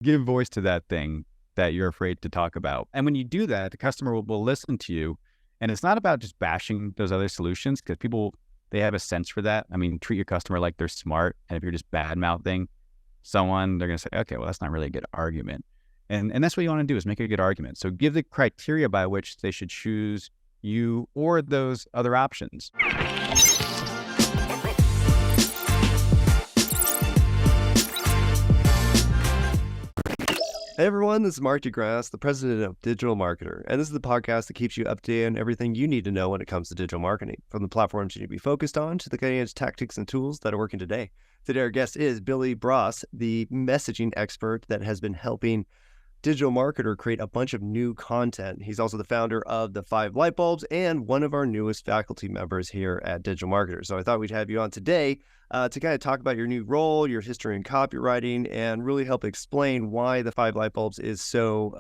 Give voice to that thing that you're afraid to talk about. And when you do that, the customer will listen to you. And it's not about just bashing those other solutions, because people, they have a sense for that. I mean, treat your customer like they're smart. And if you're just bad mouthing someone, they're going to say, okay, well, that's not really a good argument. And that's what you want to do, is make a good argument. So give the criteria by which they should choose you or those other options. Hey everyone, this is Mark DeGrasse, the president of Digital Marketer, and this is the podcast that keeps you updated on everything you need to know when it comes to digital marketing, from the platforms you need to be focused on to the cutting-edge tactics and tools that are working today. Today our guest is Billy Broas, the messaging expert that has been helping Digital Marketer create a bunch of new content. He's also the founder of the 5 Lightbulbs and one of our newest faculty members here at Digital Marketer. So I thought we'd have you on today to kind of talk about your new role, your history in copywriting, and really help explain why the 5 Lightbulbs is so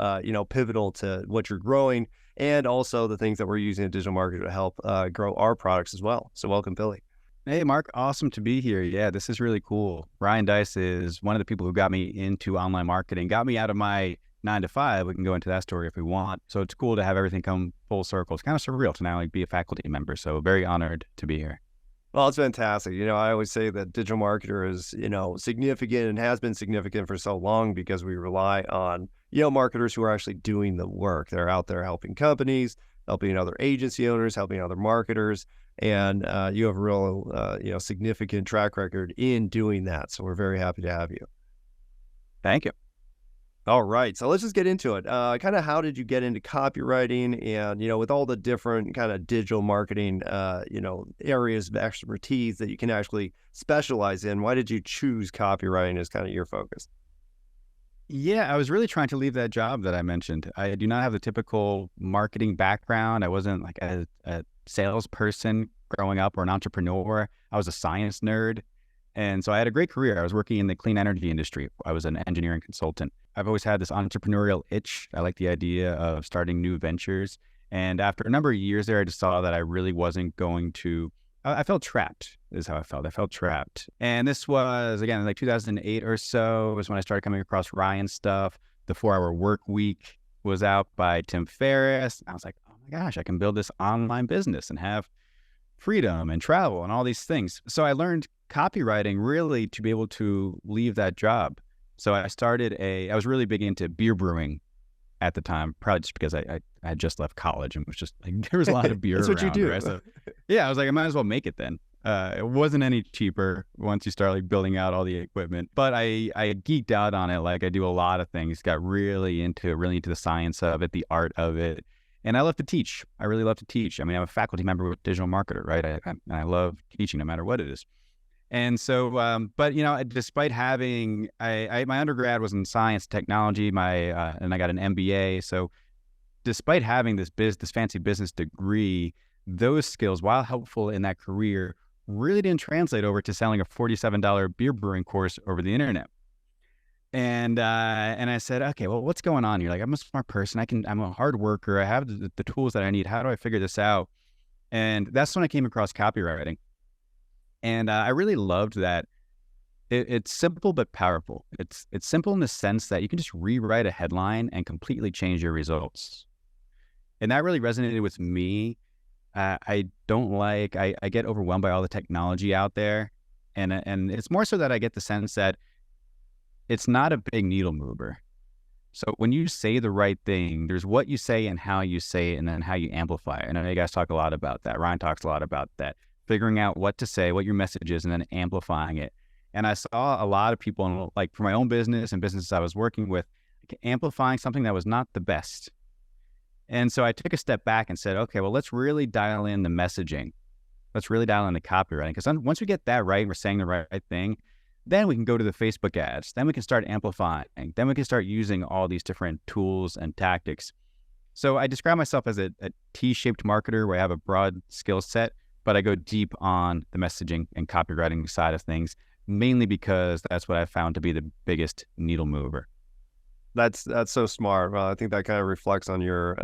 pivotal to what you're growing, and also the things that we're using at Digital Marketer to help grow our products as well. So welcome, Billy. Hey, Mark. Awesome to be here. Yeah, this is really cool. Ryan Dice is one of the people who got me into online marketing, got me out of my 9 to 5. We can go into that story if we want. So it's cool to have everything come full circle. It's kind of surreal to now be a faculty member. So very honored to be here. Well, it's fantastic. I always say that Digital Marketer is, significant and has been significant for so long because we rely on, marketers who are actually doing the work. They're out there helping companies, helping other agency owners, helping other marketers. And you have a real, significant track record in doing that. So we're very happy to have you. Thank you. All right. So let's just get into it. Kind of how did you get into copywriting, and, with all the different kind of digital marketing, areas of expertise that you can actually specialize in, why did you choose copywriting as kind of your focus? Yeah, I was really trying to leave that job that I mentioned. I do not have the typical marketing background. I wasn't like a salesperson growing up or an entrepreneur. I was a science nerd. And so I had a great career. I was working in the clean energy industry. I was an engineering consultant. I've always had this entrepreneurial itch. I like the idea of starting new ventures. And after a number of years there, I just saw that I really wasn't going to, I felt trapped is how I felt. I felt trapped. And this was, again, like 2008 or so was when I started coming across Ryan's stuff. The 4-Hour Work Week was out by Tim Ferriss. I was like, oh my gosh, I can build this online business and have freedom and travel and all these things. So I learned copywriting really to be able to leave that job. So I was really big into beer brewing at the time, probably just because I had just left college and was just like, there was a lot of beer That's around. what you do. Right? So, yeah, I was like, I might as well make it then. It wasn't any cheaper once you start like building out all the equipment, but I geeked out on it. Like I do a lot of things, got really into the science of it, the art of it. And I love to teach. I really love to teach. I mean, I'm a faculty member with Digital Marketer, right? I love teaching no matter what it is. And so, but despite having, my undergrad was in science technology, and I got an MBA. So despite having this fancy business degree, those skills, while helpful in that career, really didn't translate over to selling a $47 beer brewing course over the internet. And I said, okay, well, what's going on here? Like, I'm a smart person. I'm a hard worker. I have the tools that I need. How do I figure this out? And that's when I came across copywriting. And I really loved that it's simple but powerful. It's simple in the sense that you can just rewrite a headline and completely change your results. And that really resonated with me. I get overwhelmed by all the technology out there. And it's more so that I get the sense that it's not a big needle mover. So when you say the right thing, there's what you say and how you say it, and then how you amplify it. And I know you guys talk a lot about that. Ryan talks a lot about that. Figuring out what to say, what your message is, and then amplifying it. And I saw a lot of people, like for my own business and businesses I was working with, amplifying something that was not the best. And so I took a step back and said, okay, well, let's really dial in the messaging. Let's really dial in the copywriting. Because once we get that right, we're saying the right thing, then we can go to the Facebook ads. Then we can start amplifying. Then we can start using all these different tools and tactics. So I describe myself as a T-shaped marketer where I have a broad skill set, but I go deep on the messaging and copywriting side of things, mainly because that's what I found to be the biggest needle mover. That's so smart. Well, I think that kind of reflects on your,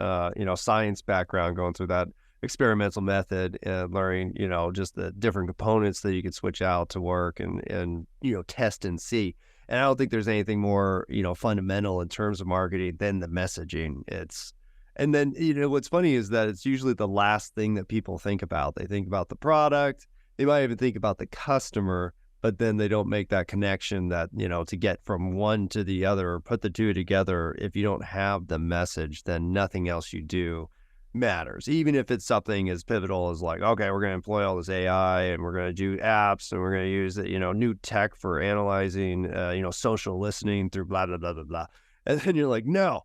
science background, going through that experimental method and learning, just the different components that you can switch out to work and test and see. And I don't think there's anything more, fundamental in terms of marketing than the messaging. And then, what's funny is that it's usually the last thing that people think about. They think about the product, they might even think about the customer, but then they don't make that connection that, to get from one to the other or put the two together. If you don't have the message, then nothing else you do matters. Even if it's something as pivotal as like, okay, we're going to employ all this AI and we're going to do apps and we're going to use, new tech for analyzing, social listening through blah, blah, blah, blah, blah. And then you're like, no,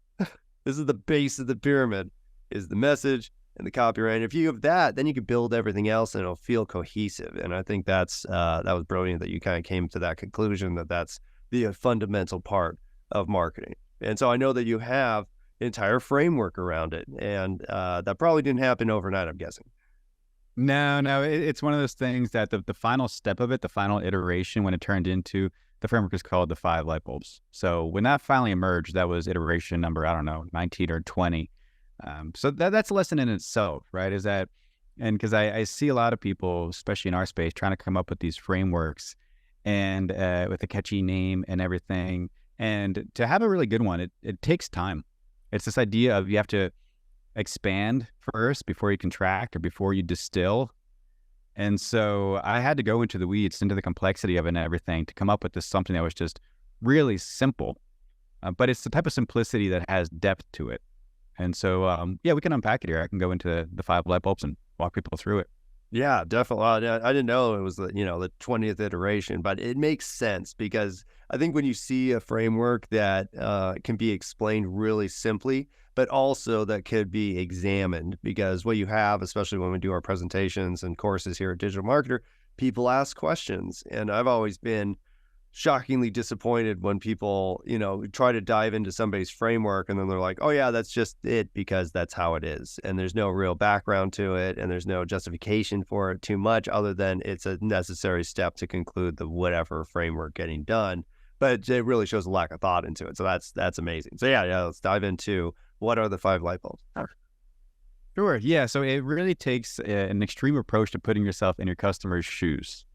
this is the base of the pyramid, is the message and the copyright. If you have that, then you can build everything else and it'll feel cohesive. And I think that was brilliant that you kind of came to that conclusion that that's the fundamental part of marketing. And so I know that you have an entire framework around it, and that probably didn't happen overnight, I'm guessing. No, it's one of those things that the final step of it, the final iteration, when it turned into the framework, is called the 5 light bulbs. So when that finally emerged, that was iteration number, 19 or 20. So that's a lesson in itself, right? Is that, and because I see a lot of people, especially in our space, trying to come up with these frameworks and with a catchy name and everything. And to have a really good one, it takes time. It's this idea of you have to expand first before you contract or before you distill. And so I had to go into the weeds, into the complexity of it and everything to come up with something that was just really simple. But it's the type of simplicity that has depth to it. And so, we can unpack it here. I can go into the 5 light bulbs and walk people through it. Yeah, definitely. I didn't know it was the 20th iteration, but it makes sense because I think when you see a framework that can be explained really simply, but also that could be examined, because what you have, especially when we do our presentations and courses here at Digital Marketer, people ask questions. And I've always been shockingly disappointed when people, try to dive into somebody's framework and then they're like, oh yeah, that's just it because that's how it is. And there's no real background to it and there's no justification for it too much other than it's a necessary step to conclude the whatever framework getting done. But it really shows a lack of thought into it. So that's amazing. So yeah, let's dive into what are the 5 light bulbs. Sure. Yeah. So it really takes an extreme approach to putting yourself in your customer's shoes.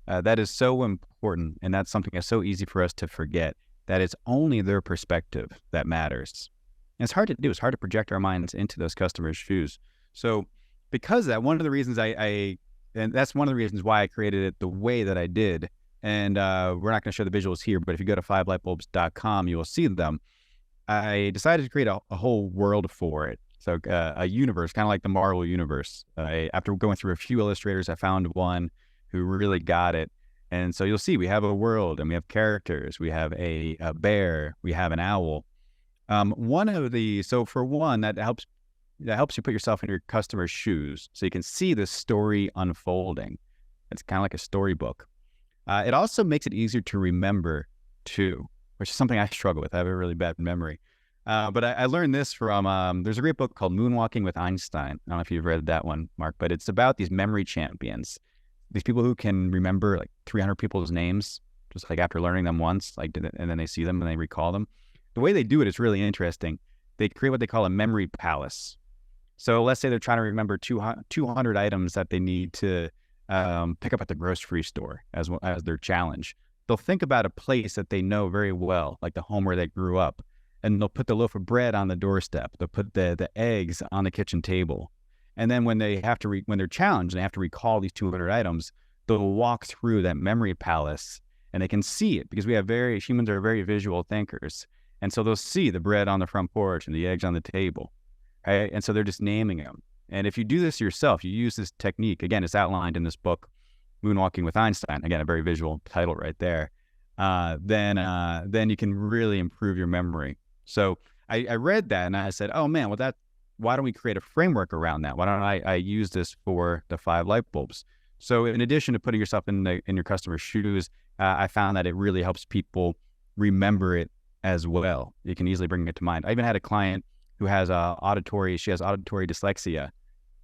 That is so important, and that's something that's so easy for us to forget, that it's only their perspective that matters. And it's hard to do. It's hard to project our minds into those customers' shoes. So because of that, one of the reasons and that's one of the reasons why I created it the way that I did, and we're not going to show the visuals here, but if you go to 5lightbulbs.com, you will see them. I decided to create a whole world for it. So a universe, kind of like the Marvel universe. After going through a few illustrators, I found one who really got it. And so you'll see we have a world and we have characters. We have a bear. We have an owl. So for one, that helps you put yourself in your customer's shoes so you can see the story unfolding. It's kind of like a storybook. It also makes it easier to remember too, which is something I struggle with. I have a really bad memory. But I learned this from, there's a great book called Moonwalking with Einstein. I don't know if you've read that one, Mark, but it's about these memory champions. These people who can remember like 300 people's names, just like after learning them once, and then they see them and they recall them. The way they do it is really interesting. They create what they call a memory palace. So let's say they're trying to remember 200 items that they need to pick up at the grocery store as their challenge. They'll think about a place that they know very well, like the home where they grew up, and they'll put the loaf of bread on the doorstep. They'll put the eggs on the kitchen table. And then when they have to, when they're challenged and they have to recall these 200 items, they'll walk through that memory palace and they can see it because humans are very visual thinkers. And so they'll see the bread on the front porch and the eggs on the table, right? And so they're just naming them. And if you do this yourself, you use this technique, again, it's outlined in this book, Moonwalking with Einstein, again, a very visual title right there, then you can really improve your memory. So I read that and I said, oh man, why don't we create a framework around that? Why don't I use this for the 5 light bulbs? So in addition to putting yourself in your customer's shoes, I found that it really helps people remember it as well. You can easily bring it to mind. I even had a client who has auditory dyslexia.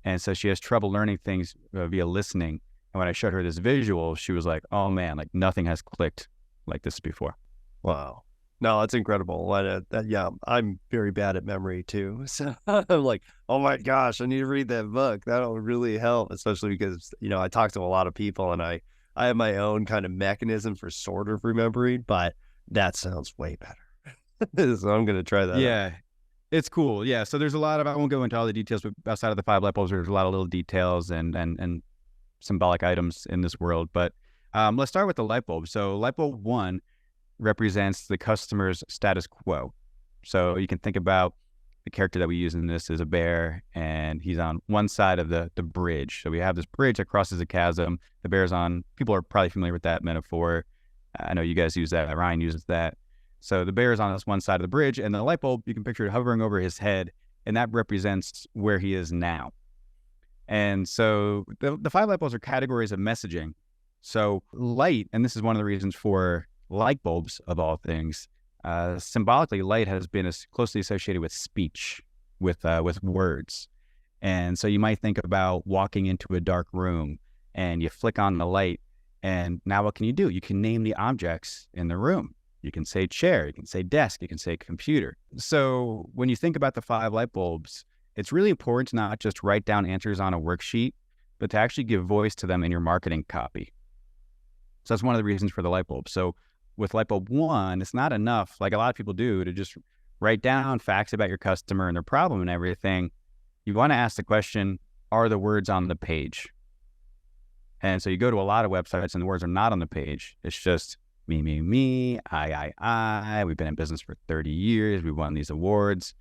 And so she has trouble learning things via listening. And when I showed her this visual, she was like, oh man, like nothing has clicked like this before. Wow. No, that's incredible. Yeah, I'm very bad at memory too. So I'm like, oh my gosh, I need to read that book. That'll really help, especially because, I talk to a lot of people and I have my own kind of mechanism for sort of remembering, but That sounds way better. So I'm going to try that out. Yeah, it's cool. Yeah, so there's a lot of, I won't go into all the details, but outside of the 5 light bulbs, there's a lot of little details and symbolic items in this world. But let's start with the light bulb. So light bulb 1 represents the customer's status quo. So you can think about the character that we use in this is a bear, and he's on one side of the bridge. So we have this bridge that crosses a chasm. The bear's on, people are probably familiar with that metaphor. I know you guys use that. Ryan uses that. So the bear is on this one side of the bridge, and the light bulb, you can picture it hovering over his head, and that represents where he is now. And so the 5 light bulbs are categories of messaging. So light, and this is one of the reasons for light bulbs of all things, symbolically, light has been closely associated with speech, with words. And so you might think about walking into a dark room and you flick on the light, and now what can you do? You can name the objects in the room. You can say chair, you can say desk, you can say computer. So when you think about the 5 light bulbs, it's really important to not just write down answers on a worksheet, but to actually give voice to them in your marketing copy. So that's one of the reasons for the light bulb. So with light bulb 1, it's not enough, like a lot of people do, to just write down facts about your customer and their problem and everything. You want to ask the question, are the words on the page? And so you go to a lot of websites and the words are not on the page. It's just me, I. We've been in business for 30 years. We've won these awards.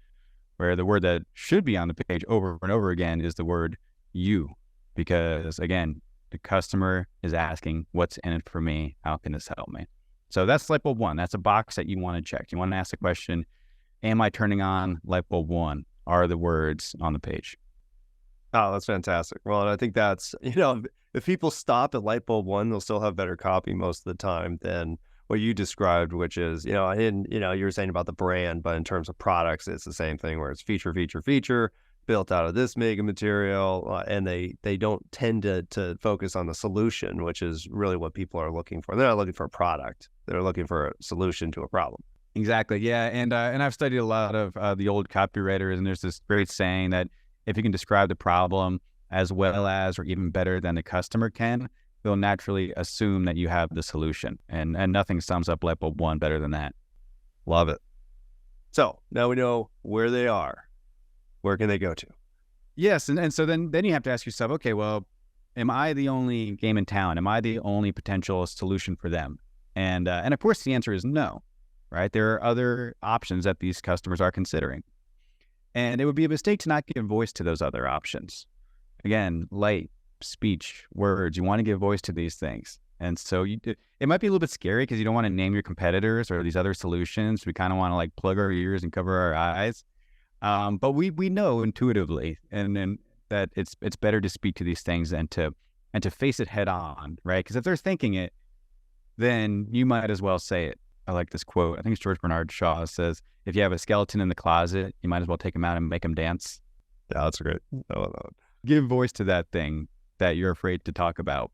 Where the word that should be on the page over and over again is the word you. Because again, the customer is asking, what's in it for me? How can this help me? So that's light bulb 1. That's a box that you want to check. You want to ask the question, am I turning on light bulb 1? Are the words on the page? Oh, that's fantastic. Well, and I think that's, if people stop at light bulb 1, they'll still have better copy most of the time than what you described, which is, you were saying about the brand, but in terms of products, it's the same thing where it's feature, built out of this mega material, and they don't tend to focus on the solution, which is really what people are looking for. They're not looking for a product. They're looking for a solution to a problem. Exactly. Yeah. And I've studied a lot of the old copywriters, and there's this great saying that if you can describe the problem as well as or even better than the customer can, they'll naturally assume that you have the solution. And nothing sums up light bulb 1 better than that. Love it. So now we know where they are. Where can they go to? Yes. And so then you have to ask yourself, okay, well, am I the only game in town? Am I the only potential solution for them? And of course, the answer is no, right? There are other options that these customers are considering. And it would be a mistake to not give voice to those other options. Again, light, speech, words, you want to give voice to these things. And so it might be a little bit scary because you don't want to name your competitors or these other solutions. We kind of want to plug our ears and cover our eyes. But we know intuitively and that it's better to speak to these things and to face it head on, right? Because if they're thinking it, then you might as well say it. I like this quote. I think it's George Bernard Shaw says, if you have a skeleton in the closet, you might as well take him out and make him dance. Yeah, that's great. Give voice to that thing that you're afraid to talk about.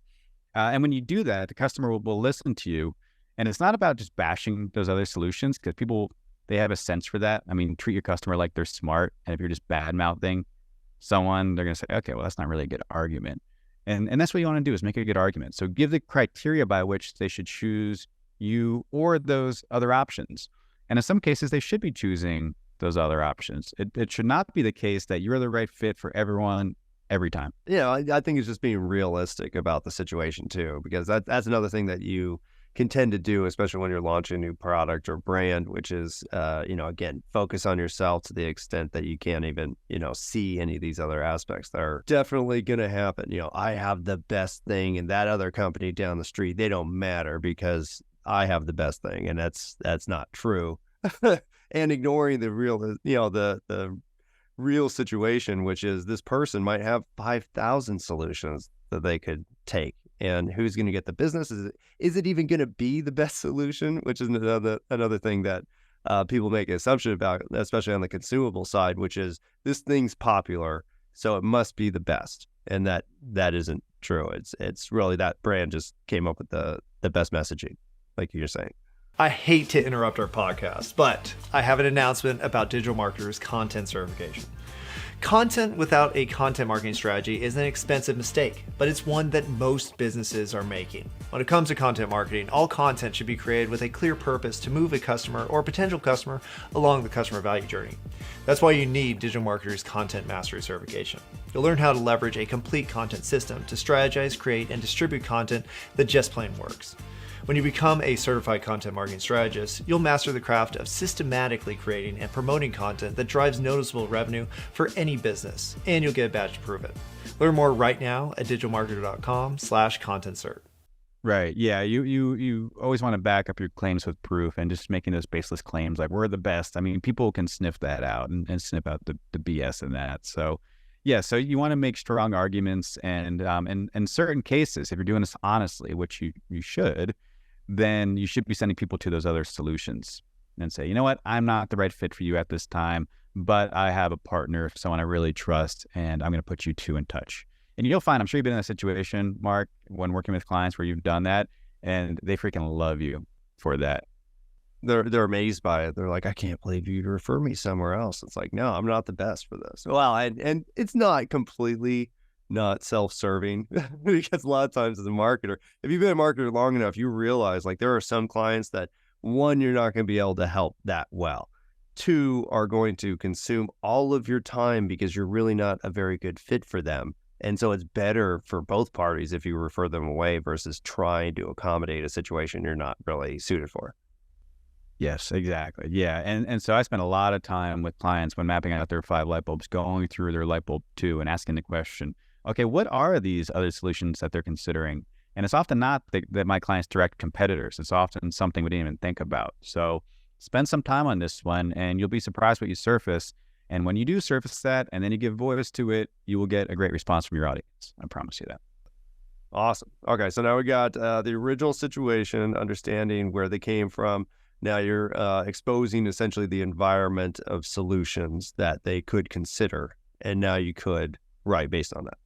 And when you do that, the customer will listen to you. And it's not about just bashing those other solutions, because people, they have a sense for that. I mean, treat your customer like they're smart. And if you're just bad-mouthing someone, they're going to say, okay, well, that's not really a good argument. And that's what you want to do, is make a good argument. So give the criteria by which they should choose you or those other options. And in some cases, they should be choosing those other options. It should not be the case that you're the right fit for everyone every time. Yeah, I think it's just being realistic about the situation too, because that's another thing that you can tend to do, especially when you're launching a new product or brand, which is, again, focus on yourself to the extent that you can't even, see any of these other aspects that are definitely going to happen. I have the best thing and that other company down the street, they don't matter because I have the best thing. And that's not true. And ignoring the real, the real situation, which is this person might have 5,000 solutions that they could take. And who's going to get the business? Is it even going to be the best solution? Which is another thing that people make an assumption about, especially on the consumable side, which is this thing's popular, so it must be the best. And that isn't true. It's really that brand just came up with the best messaging, like you're saying. I hate to interrupt our podcast, but I have an announcement about Digital Marketer's content certification. Content without a content marketing strategy is an expensive mistake, but it's one that most businesses are making. When it comes to content marketing, all content should be created with a clear purpose to move a customer or potential customer along the customer value journey. That's why you need Digital Marketer's Content Mastery Certification. You'll learn how to leverage a complete content system to strategize, create, and distribute content that just plain works. When you become a certified content marketing strategist, you'll master the craft of systematically creating and promoting content that drives noticeable revenue for any business, and you'll get a badge to prove it. Learn more right now at digitalmarketer.com/contentcert. Right. Yeah. You always want to back up your claims with proof, and just making those baseless claims like we're the best. I mean, people can sniff that out and sniff out the BS in that. So yeah, so you want to make strong arguments, and in certain cases, if you're doing this honestly, which you should, then you should be sending people to those other solutions and say, you know what, I'm not the right fit for you at this time, but I have a partner, someone I really trust, and I'm going to put you two in touch. And you'll find, I'm sure you've been in a situation, Mark, when working with clients where you've done that, and they freaking love you for that. They're amazed by it. They're like, I can't believe you'd refer me somewhere else. It's like, no, I'm not the best for this. Well, and it's not completely not self-serving because a lot of times as a marketer, if you've been a marketer long enough, you realize like there are some clients that, one, you're not going to be able to help that well. Two, are going to consume all of your time because you're really not a very good fit for them. And so it's better for both parties if you refer them away versus trying to accommodate a situation you're not really suited for. Yes, exactly. Yeah. And so I spend a lot of time with clients when mapping out their 5 light bulbs, going through their light bulb 2 and asking the question, okay, what are these other solutions that they're considering? And it's often not that my clients' direct competitors. It's often something we didn't even think about. So spend some time on this one, and you'll be surprised what you surface. And when you do surface that, and then you give voice to it, you will get a great response from your audience. I promise you that. Awesome. Okay, so now we got the original situation, understanding where they came from. Now you're exposing essentially the environment of solutions that they could consider, and now you could write based on that.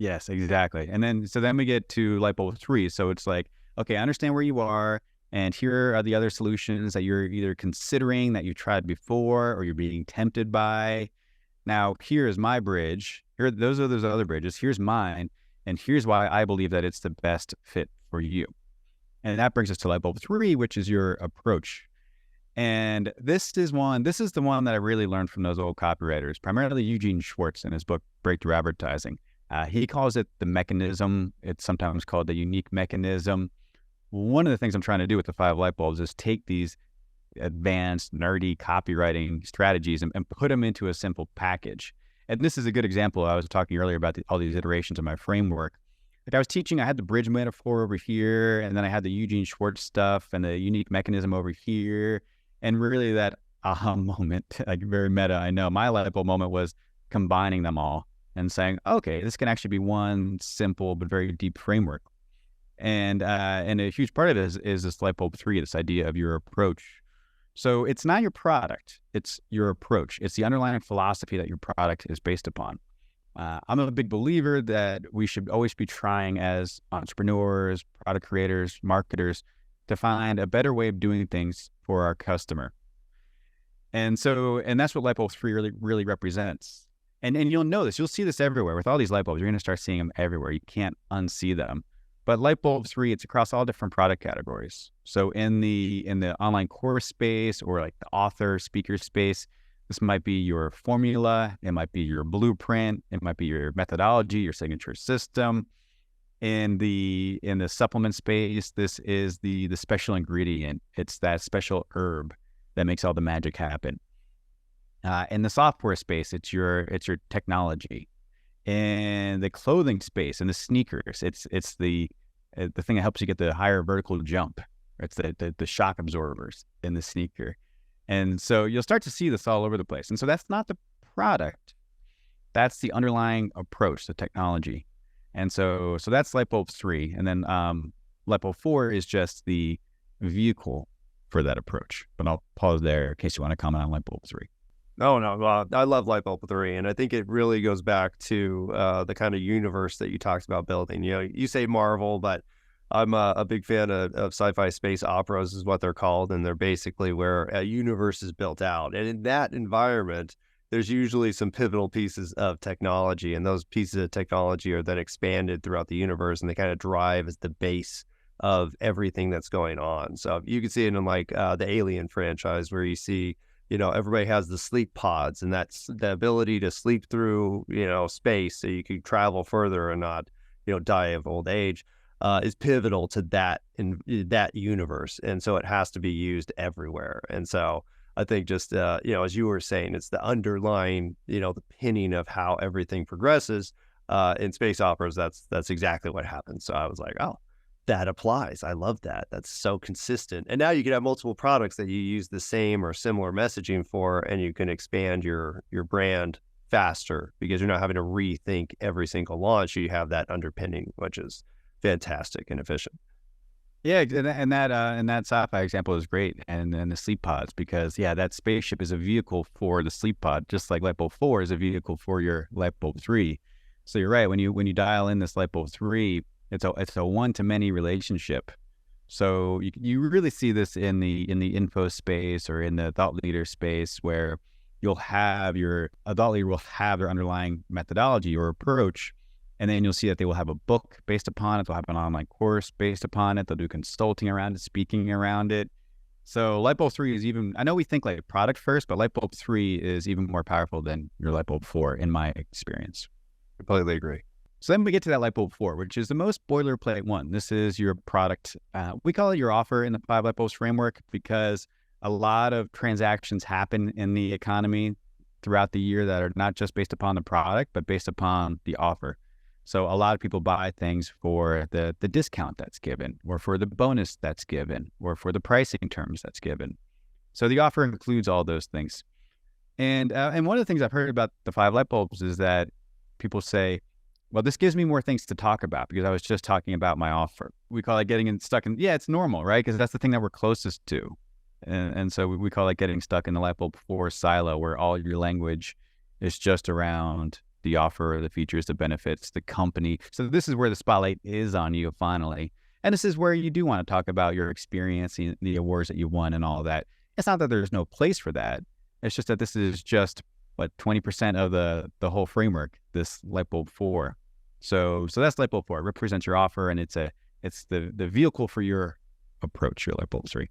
Yes, exactly. And then we get to light bulb 3. So it's like, okay, I understand where you are, and here are the other solutions that you're either considering, that you tried before, or you're being tempted by. Now, here is my bridge. Here, those are those other bridges. Here's mine, and here's why I believe that it's the best fit for you. And that brings us to light bulb 3, which is your approach. And this is the one that I really learned from those old copywriters, primarily Eugene Schwartz in his book, Breakthrough Advertising. He calls it the mechanism. It's sometimes called the unique mechanism. One of the things I'm trying to do with the 5 light bulbs is take these advanced, nerdy copywriting strategies and put them into a simple package. And this is a good example. I was talking earlier about all these iterations of my framework. Like I was teaching, I had the bridge metaphor over here, and then I had the Eugene Schwartz stuff and the unique mechanism over here. And really that aha moment, like very meta, I know. My light bulb moment was combining them all and saying, okay, this can actually be one simple but very deep framework. And a huge part of it is this light bulb 3, this idea of your approach. So it's not your product, it's your approach. It's the underlying philosophy that your product is based upon. I'm a big believer that we should always be trying as entrepreneurs, product creators, marketers, to find a better way of doing things for our customer. And that's what light bulb 3 really represents. And you'll know this, you'll see this everywhere. With all these light bulbs, you're going to start seeing them everywhere. You can't unsee them. But light bulb 3, it's across all different product categories. So in the online course space, or like the author speaker space, this might be your formula, it might be your blueprint, it might be your methodology, your signature system. In the supplement space, this is the special ingredient. It's that special herb that makes all the magic happen. In the software space, it's your technology. In the clothing space, in the sneakers, it's the thing that helps you get the higher vertical jump. It's the shock absorbers in the sneaker. And so you'll start to see this all over the place. And so that's not the product. That's the underlying approach, the technology. And so that's light bulb 3. And then light bulb 4 is just the vehicle for that approach. But I'll pause there in case you want to comment on light bulb 3. Oh, no. Well, I love light bulb 3. And I think it really goes back to the kind of universe that you talked about building. You know, you say Marvel, but I'm a big fan of sci-fi space operas is what they're called. And they're basically where a universe is built out. And in that environment, there's usually some pivotal pieces of technology, and those pieces of technology are then expanded throughout the universe, and they kind of drive as the base of everything that's going on. So you can see it in like the Alien franchise, where you see, everybody has the sleep pods, and that's the ability to sleep through, space so you can travel further and not, die of old age, is pivotal to that in that universe. And so it has to be used everywhere. And so I think just, as you were saying, it's the underlying, the pinning of how everything progresses in space operas. That's exactly what happens. So I was like, oh, that applies. I love that. That's so consistent. And now you can have multiple products that you use the same or similar messaging for, and you can expand your brand faster because you're not having to rethink every single launch. You have that underpinning, which is fantastic and efficient. Yeah, and that sci-fi example is great, and the sleep pods, because that spaceship is a vehicle for the sleep pod, just like Lightbulb 4 is a vehicle for your Lightbulb 3. So you're right, when you dial in this Lightbulb 3, it's a one-to-many relationship. So you really see this in the info space or in the thought leader space, where a thought leader will have their underlying methodology or approach, and then you'll see that they will have a book based upon it. They'll have an online course based upon it. They'll do consulting around it, speaking around it. So Lightbulb 3 is even, I know we think like product first, but Lightbulb 3 is even more powerful than your Lightbulb 4 in my experience. Completely agree. So then we get to that Lightbulb 4, which is the most boilerplate one. This is your product. We call it your offer in the 5 Lightbulbs framework because a lot of transactions happen in the economy throughout the year that are not just based upon the product, but based upon the offer. So a lot of people buy things for the discount that's given, or for the bonus that's given, or for the pricing terms that's given. So the offer includes all those things. And one of the things I've heard about the 5 Lightbulbs is that people say, well, this gives me more things to talk about because I was just talking about my offer. We call it getting stuck in, it's normal, right? Because that's the thing that we're closest to. And so we call it getting stuck in the Lightbulb 4 silo, where all your language is just around the offer, the features, the benefits, the company. So this is where the spotlight is on you finally. And this is where you do want to talk about your experience, the awards that you won and all of that. It's not that there's no place for that. It's just that this is just 20% of the whole framework, this Lightbulb 4. So that's Lightbulb 4. It represents your offer, and it's the vehicle for your approach, your Lightbulb 3.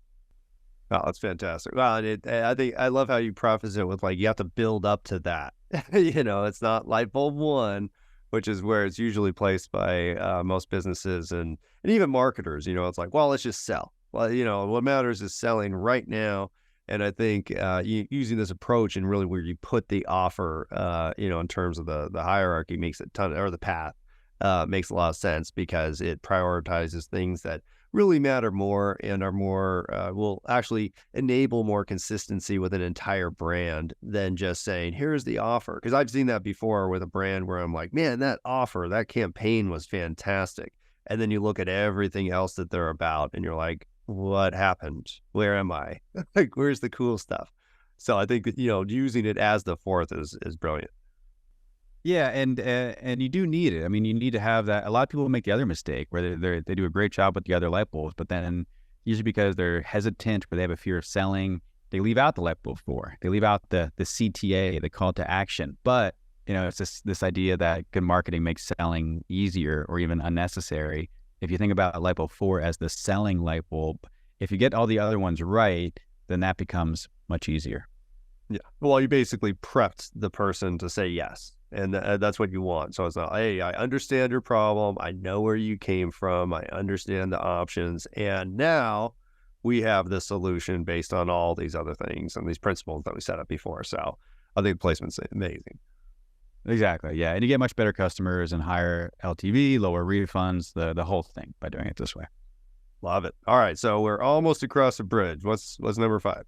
Oh, that's fantastic. Well, I think I love how you preface it with like, you have to build up to that. It's not Lightbulb 1, which is where it's usually placed by most businesses and even marketers. It's like, well, let's just sell. Well, what matters is selling right now. And I think using this approach and really where you put the offer, in terms of the hierarchy makes the path makes a lot of sense, because it prioritizes things that really matter more and are more, will actually enable more consistency with an entire brand than just saying, here's the offer. Because I've seen that before with a brand where I'm like, man, that offer, that campaign was fantastic. And then you look at everything else that they're about and you're like, what happened? Where am I? Like, where's the cool stuff? So I think that, using it as the fourth is brilliant. Yeah, and you do need it. I mean, you need to have that. A lot of people make the other mistake where they do a great job with the other light bulbs, but then usually because they're hesitant or they have a fear of selling, they leave out the Lightbulb 4. They leave out the CTA, the call to action. But it's this idea that good marketing makes selling easier or even unnecessary. If you think about a Lightbulb 4 as the selling light bulb, if you get all the other ones right, then that becomes much easier. Yeah. Well, you basically prepped the person to say yes. And that's what you want. So it's not, hey, I understand your problem. I know where you came from. I understand the options. And now we have the solution based on all these other things and these principles that we set up before. So I think the placement's amazing. Exactly. Yeah. And you get much better customers and higher LTV, lower refunds, the whole thing by doing it this way. Love it. All right. So we're almost across the bridge. What's number 5?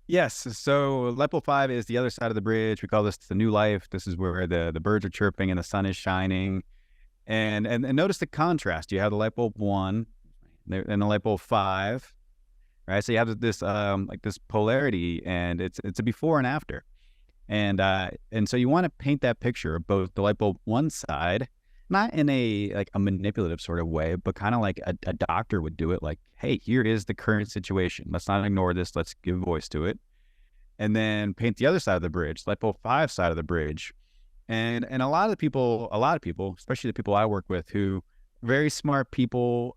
Yes. So Lightbulb 5 is the other side of the bridge. We call this the new life. This is where the birds are chirping and the sun is shining. And notice the contrast. You have the Lightbulb 1 and the Lightbulb 5, right? So you have this this polarity, and it's a before and after. And so you want to paint that picture of both the Lightbulb 1 side, not in a manipulative sort of way, but kind of like a doctor would do it. Like, hey, here is the current situation. Let's not ignore this. Let's give voice to it. and then paint the other side of the bridge, light bulb 5 side of the bridge. And a lot of people, especially the people I work with, who very smart people,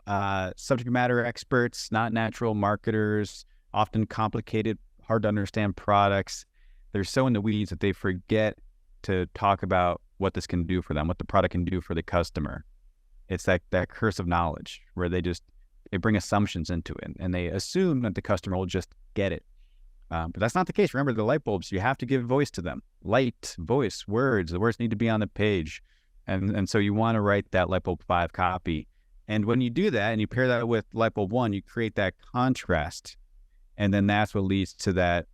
subject matter experts, not natural marketers, often complicated, hard to understand products. They're so in the weeds that they forget to talk about what this can do for them, what the product can do for the customer. It's that curse of knowledge where they bring assumptions into it, and they assume that the customer will just get it. But that's not the case. Remember, the light bulbs, you have to give voice to them. Light, voice, words. The words need to be on the page. And so you want to write that light bulb 5 copy. And when you do that and you pair that with light bulb 1, you create that contrast. And then that's what leads to that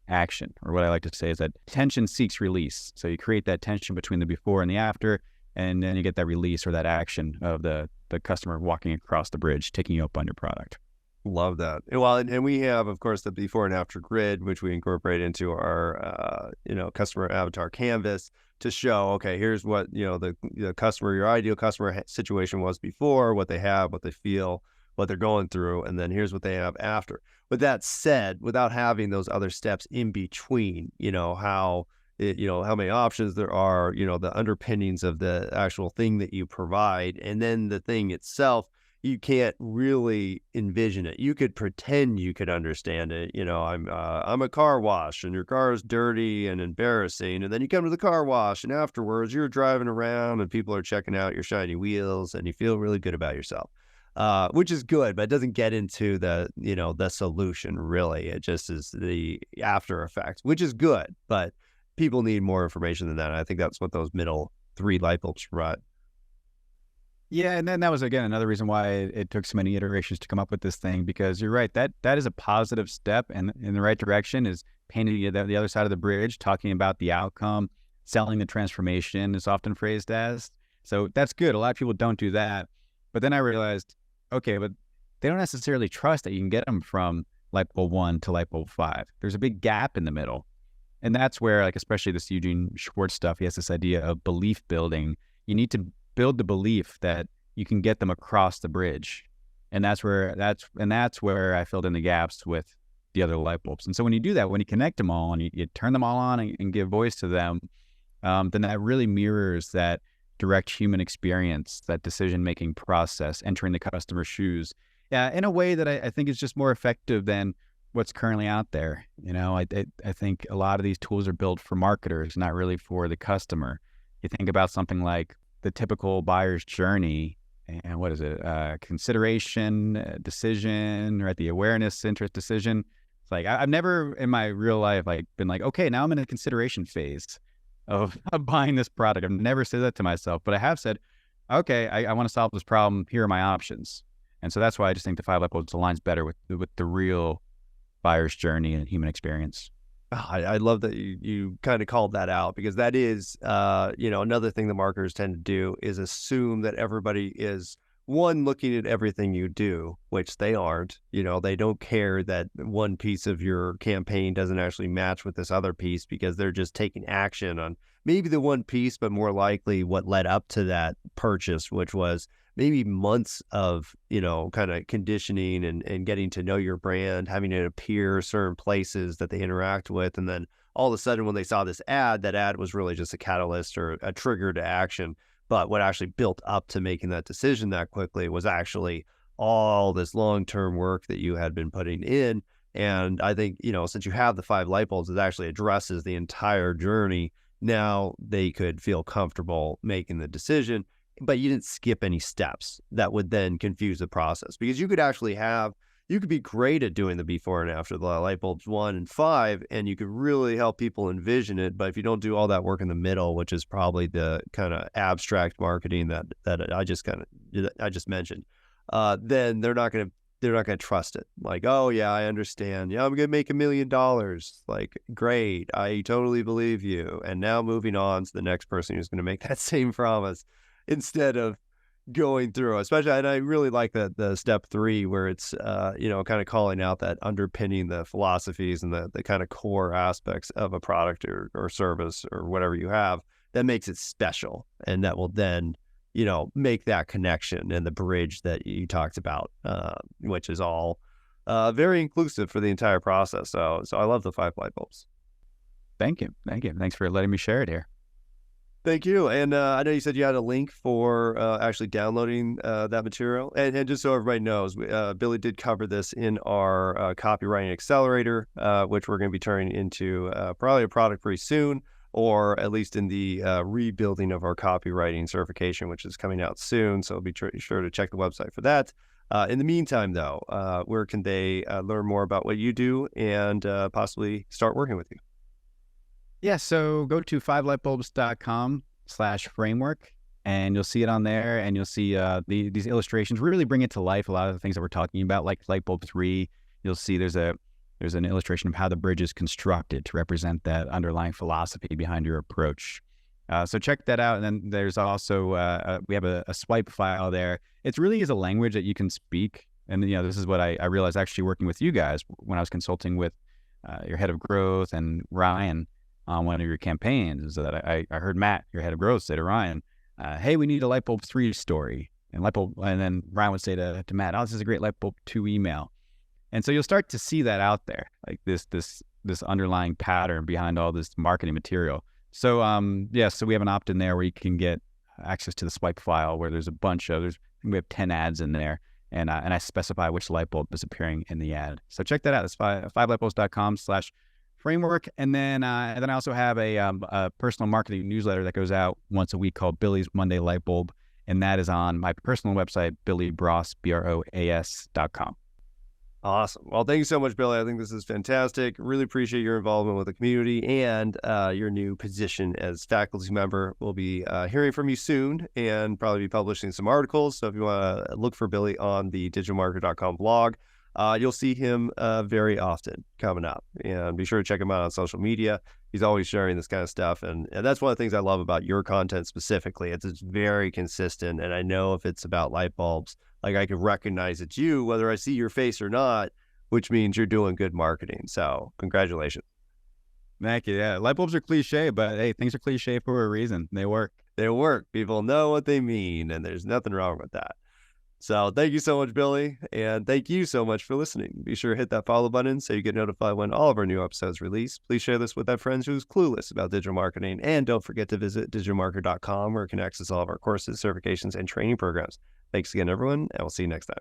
action, or what I like to say is that tension seeks release. So you create that tension between the before and the after, and then you get that release or that action of the customer walking across the bridge, taking you up on your product. Love that. Well, and we have, of course, the before and after grid, which we incorporate into our, customer avatar canvas to show, okay, here's what, the customer, your ideal customer situation was before, what they have, what they feel, what they're going through, and then here's what they have after. With that said, without having those other steps in between, how many options there are, the underpinnings of the actual thing that you provide, and then the thing itself, you can't really envision it. You could pretend you could understand it. I'm a car wash, and your car is dirty and embarrassing. And then you come to the car wash, and afterwards you're driving around and people are checking out your shiny wheels and you feel really good about yourself, which is good, but it doesn't get into the solution really. It just is the after effects, which is good, but people need more information than that. I think that's what those middle 3 light bulbs provide. Yeah, and then that was, again, another reason why it took so many iterations to come up with this thing, because you're right, that is a positive step and in the right direction, is painting the other side of the bridge, talking about the outcome, selling the transformation is often phrased as. So that's good. A lot of people don't do that. But then I realized, okay, but they don't necessarily trust that you can get them from light bulb 1 to light bulb 5. There's a big gap in the middle. And that's where, like, especially this Eugene Schwartz stuff, he has this idea of belief building. You need to build the belief that you can get them across the bridge. And that's where I filled in the gaps with the other light bulbs. And so when you do that, when you connect them all and you turn them all on and give voice to them, then that really mirrors that direct human experience, that decision-making process, entering the customer's shoes, in a way that I think is just more effective than what's currently out there. I think a lot of these tools are built for marketers, not really for the customer. You think about something like the typical buyer's journey, and what is it? Consideration, decision, right? The awareness, interest, decision. It's like, I've never in my real life, been like, okay, now I'm in a consideration phase of buying this product. I've never said that to myself, but I have said, okay, I want to solve this problem. Here are my options. And so that's why I just think the 5 light bulbs aligns better with the real buyer's journey and human experience. I love that you kind of called that out, because that is, another thing the marketers tend to do is assume that everybody is, one, looking at everything you do, which they aren't. They don't care that one piece of your campaign doesn't actually match with this other piece, because they're just taking action on maybe the one piece, but more likely what led up to that purchase, which was maybe months of, kind of conditioning and getting to know your brand, having it appear certain places that they interact with. And then all of a sudden, when they saw this ad, that ad was really just a catalyst or a trigger to action. But what actually built up to making that decision that quickly was actually all this long-term work that you had been putting in. And I think, since you have the 5 light bulbs, it actually addresses the entire journey. Now they could feel comfortable making the decision, but you didn't skip any steps that would then confuse the process, because you could be great at doing the before and after the light bulbs 1 and 5, and you could really help people envision it. But if you don't do all that work in the middle, which is probably the kind of abstract marketing that I just mentioned, then they're not going to trust it. Like, oh yeah, I understand. Yeah, I'm going to make $1 million. Like, great. I totally believe you. And now moving on to the next person who's going to make that same promise, instead of going through, especially, and I really like the step 3 where it's, kind of calling out that underpinning the philosophies and the kind of core aspects of a product or service or whatever you have that makes it special. And that will then, make that connection and the bridge that you talked about, which is all very inclusive for the entire process. So I love the 5 light bulbs. Thank you. Thanks for letting me share it here. Thank you. And I know you said you had a link for actually downloading that material. And just so everybody knows, Billy did cover this in our copywriting accelerator, which we're going to be turning into probably a product pretty soon, or at least in the rebuilding of our copywriting certification, which is coming out soon. So be sure to check the website for that. In the meantime, though, where can they learn more about what you do and possibly start working with you? Yeah, so go to 5lightbulbs.com/framework, and you'll see it on there, and you'll see these illustrations really bring it to life. A lot of the things that we're talking about, like Lightbulb 3, you'll see there's an illustration of how the bridge is constructed to represent that underlying philosophy behind your approach. So check that out. And then there's also, we have a swipe file there. It really is a language that you can speak. And this is what I realized actually working with you guys when I was consulting with your head of growth and Ryan on one of your campaigns, is that I heard Matt, your head of growth, say to Ryan, hey, we need a Lightbulb 3 story. And then Ryan would say to Matt, oh, this is a great Lightbulb 2 email. And so you'll start to see that out there, like this underlying pattern behind all this marketing material. So so we have an opt-in there where you can get access to the swipe file where there's a bunch of, we have 10 ads in there, and I specify which light bulb is appearing in the ad. So check that out. It's 5lightbulbs.com/framework. And then I also have a personal marketing newsletter that goes out once a week called Billy's Monday Light Bulb. And that is on my personal website, Broas, BROAS.com. Awesome. Well, thank you so much, Billy. I think this is fantastic. Really appreciate your involvement with the community and your new position as faculty member. We'll be hearing from you soon and probably be publishing some articles. So if you want to look for Billy on the digitalmarketer.com blog, you'll see him very often coming up. And be sure to check him out on social media. He's always sharing this kind of stuff. And that's one of the things I love about your content specifically. It's very consistent. And I know if it's about light bulbs, like I can recognize it's you, whether I see your face or not, which means you're doing good marketing. So congratulations. Thank you. Yeah, light bulbs are cliche, but hey, things are cliche for a reason. They work. They work. People know what they mean, and there's nothing wrong with that. So thank you so much, Billy. And thank you so much for listening. Be sure to hit that follow button so you get notified when all of our new episodes release. Please share this with that friend who's clueless about digital marketing. And don't forget to visit digitalmarketer.com where you can access all of our courses, certifications, and training programs. Thanks again, everyone, and we'll see you next time.